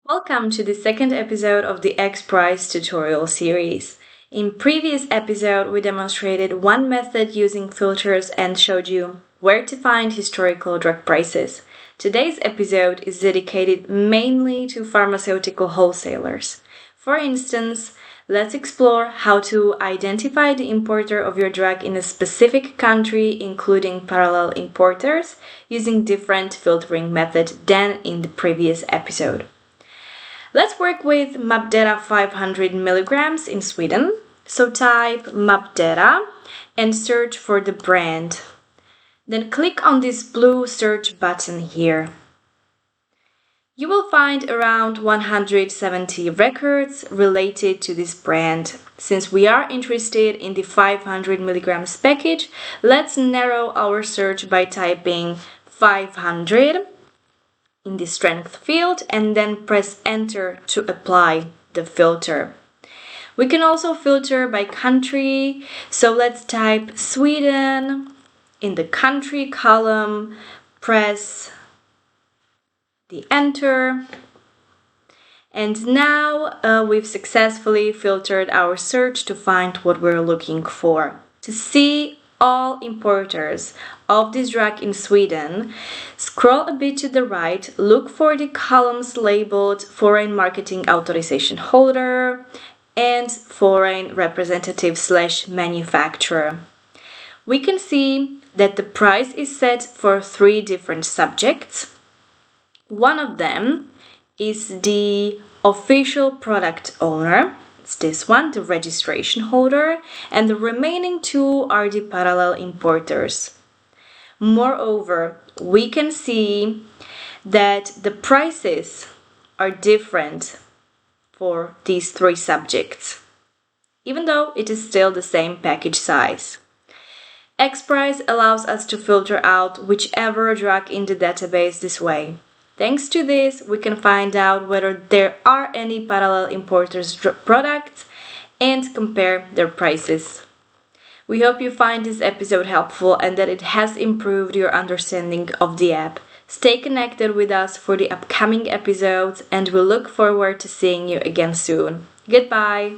Welcome to the second episode of the X Prize tutorial series. In previous episode, we demonstrated one method using filters and showed you where to find historical drug prices. Today's episode is dedicated mainly to pharmaceutical wholesalers. For instance, let's explore how to identify the importer of your drug in a specific country, including parallel importers, using different filtering methods than in the previous episode. Let's work with Mapdata 500 milligrams in Sweden. So type Mapdata and search for the brand. Then click on this blue search button here. You will find around 170 records related to this brand. Since we are interested in the 500 milligrams package, let's narrow our search by typing 500 in the strength field and then press enter to apply the filter. We can also filter by country, so let's type Sweden in the country column, press the enter, and now we've successfully filtered our search to find what we're looking for. To see all importers of this drug in Sweden, scroll a bit to the right, look for the columns labeled Foreign Marketing Authorization Holder and Foreign Representative/Manufacturer. We can see that the price is set for 3 different subjects. One of them is the official product owner. It's this one, the registration holder, and the remaining 2 are the parallel importers. Moreover, we can see that the prices are different for these 3 subjects, even though it is still the same package size. X-Prize allows us to filter out whichever drug in the database this way. Thanks to this, we can find out whether there are any parallel importers' products and compare their prices. We hope you find this episode helpful and that it has improved your understanding of the app. Stay connected with us for the upcoming episodes and we look forward to seeing you again soon. Goodbye!